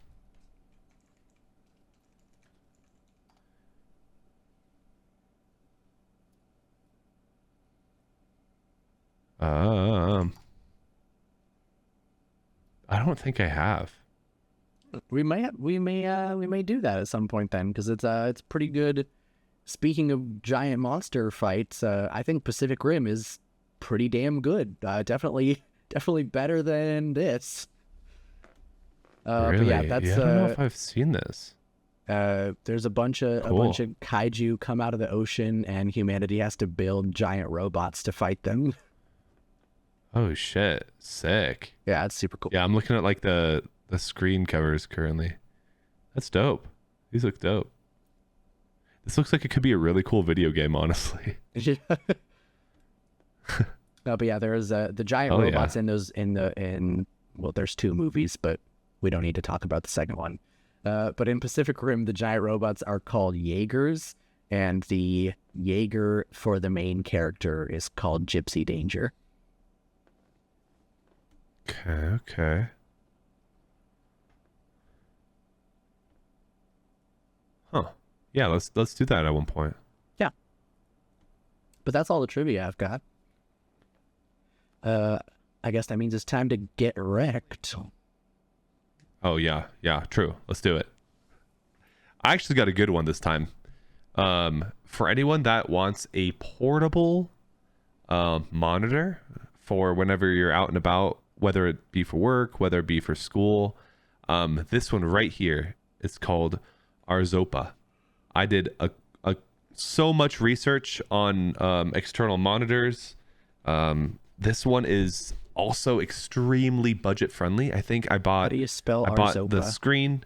I don't think I have. We may do that at some point then, because it's pretty good. Speaking of giant monster fights, I think Pacific Rim is pretty damn good. Definitely better than this. Really? But yeah, that's I don't know if I've seen this. there's a bunch of Cool. kaiju come out of the ocean, and humanity has to build giant robots to fight them. Oh shit! Sick. Yeah, it's super cool. Yeah, I'm looking at like the screen covers currently. That's dope. These look dope. This looks like it could be a really cool video game, honestly. No, but yeah, there's the giant Oh, robots in those well, there's two movies, but we don't need to talk about the second one. But in Pacific Rim, the giant robots are called Jaegers, and the Jaeger for the main character is called Gypsy Danger. Okay. Huh. Yeah, let's do that at one point. Yeah. But that's all the trivia I've got. I guess that means it's time to get wrecked. Oh yeah, true. Let's do it. I actually got a good one this time. For anyone that wants a portable monitor for whenever you're out and about, whether it be for work, whether it be for school, this one right here is called Arzopa. I did so much research on external monitors. This one is also extremely budget friendly. I think I bought. How do you spell I bought Arzopa? the screen.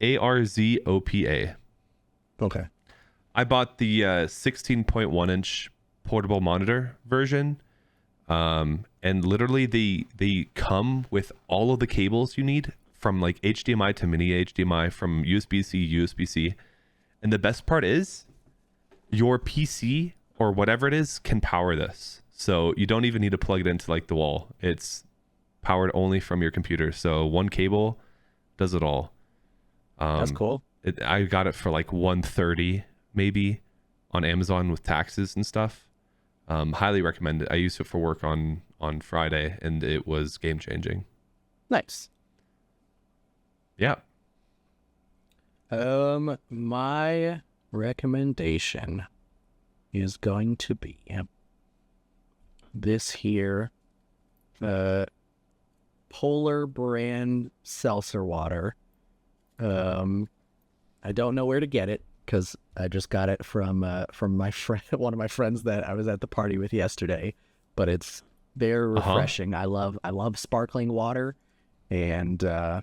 Arzopa. Okay. I bought the 16.1 inch portable monitor version. And literally they come with all of the cables you need, from like HDMI to mini HDMI, from USB-C, USB-C. And the best part is your PC or whatever it is can power this. So you don't even need to plug it into like the wall. It's powered only from your computer. So one cable does it all. That's cool. I got it for like $130 maybe on Amazon with taxes and stuff. Highly recommend it. I used it for work on Friday, and it was game changing. Nice. Yeah. My recommendation is going to be this here Polar brand seltzer water. I don't know where to get it because I just got it from my friend, one of my friends that I was at the party with yesterday. But it's very refreshing. I love sparkling water, and this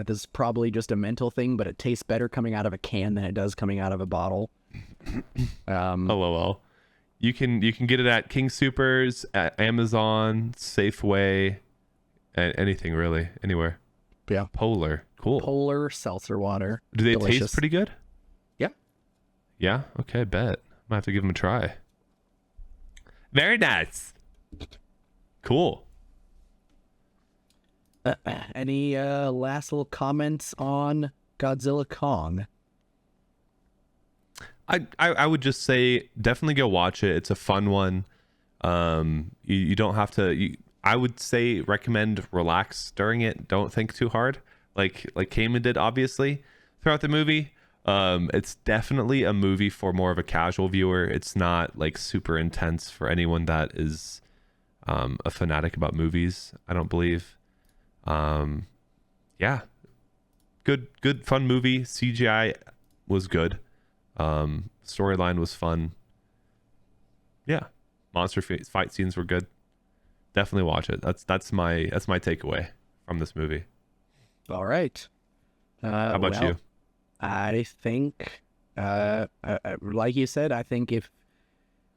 is probably just a mental thing, but it tastes better coming out of a can than it does coming out of a bottle. LOL. You can get it at King Supers, at Amazon, Safeway, anything really, anywhere. Yeah. Polar. Cool. Polar seltzer water. Do they Delicious. taste pretty good? Yeah. Yeah? Okay, bet. Might have to give them a try. Very nice. Cool. Any last little comments on Godzilla Kong? I would just say definitely go watch it. It's a fun one. You don't have to. I would say recommend relax during it. Don't think too hard, like Cayman did, obviously, throughout the movie. It's definitely a movie for more of a casual viewer. It's not like super intense for anyone that is a fanatic about movies, I don't believe. Yeah, good fun movie. CGI was good. Storyline was fun. Yeah, monster fight scenes were good. Definitely watch it. That's my takeaway from this movie. All right. How about you? I think, like you said, I think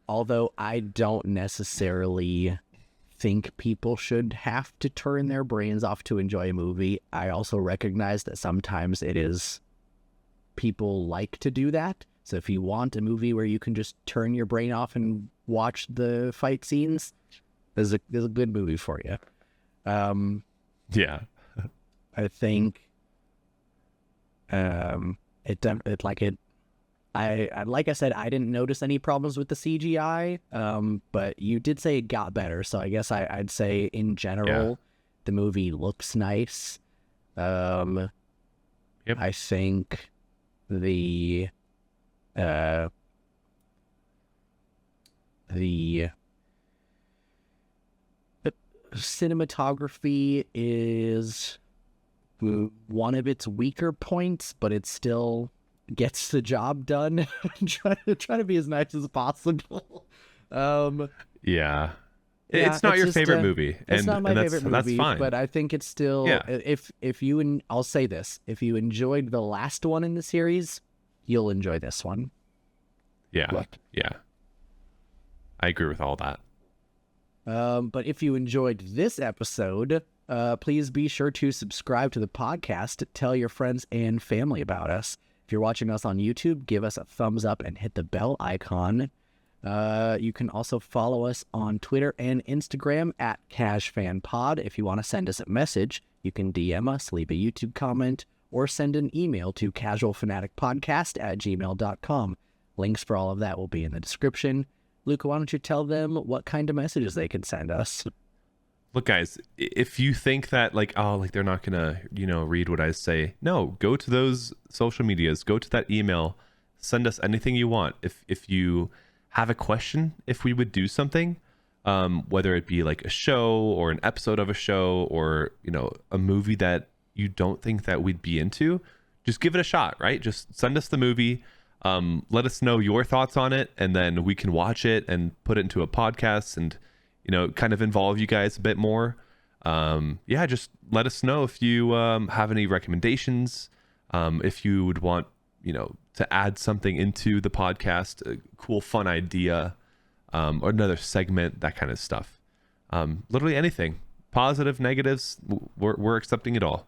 although I don't necessarily think people should have to turn their brains off to enjoy a movie, I also recognize that sometimes people like to do that. So if you want a movie where you can just turn your brain off and watch the fight scenes, there's a good movie for you. Yeah. I think like I said, I didn't notice any problems with the CGI, but you did say it got better, so I guess I'd say in general, the movie looks nice. Yep. I think the cinematography is one of its weaker points, but it still gets the job done. try to be as nice as possible. Yeah. It's not your favorite movie. It's not my favorite movie, that's fine. but I think it's still, if you, I'll say this, if you enjoyed the last one in the series, you'll enjoy this one. Yeah. Yeah. I agree with all that. But if you enjoyed this episode, please be sure to subscribe to the podcast. Tell your friends and family about us. If you're watching us on YouTube, give us a thumbs up and hit the bell icon. You can also follow us on Twitter and Instagram at CashFanPod. If you want to send us a message, you can DM us, leave a YouTube comment, or send an email to casualfanaticpodcast@gmail.com. Links for all of that will be in the description. Luca, why don't you tell them what kind of messages they can send us? Look, guys, if you think that they're not gonna, read what I say, no, go to those social medias, go to that email, send us anything you want. If you have a question, if we would do something, whether it be like a show or an episode of a show or, a movie that you don't think that we'd be into, just give it a shot, right? Just send us the movie. Let us know your thoughts on it, and then we can watch it and put it into a podcast and, kind of involve you guys a bit more. Just let us know if you have any recommendations, if you would want, to add something into the podcast, a cool, fun idea, or another segment, that kind of stuff. Literally anything, positive, negatives, we're accepting it all.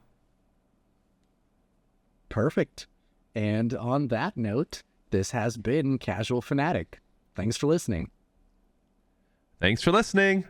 Perfect. And on that note, this has been Casual Fanatic. Thanks for listening. Thanks for listening.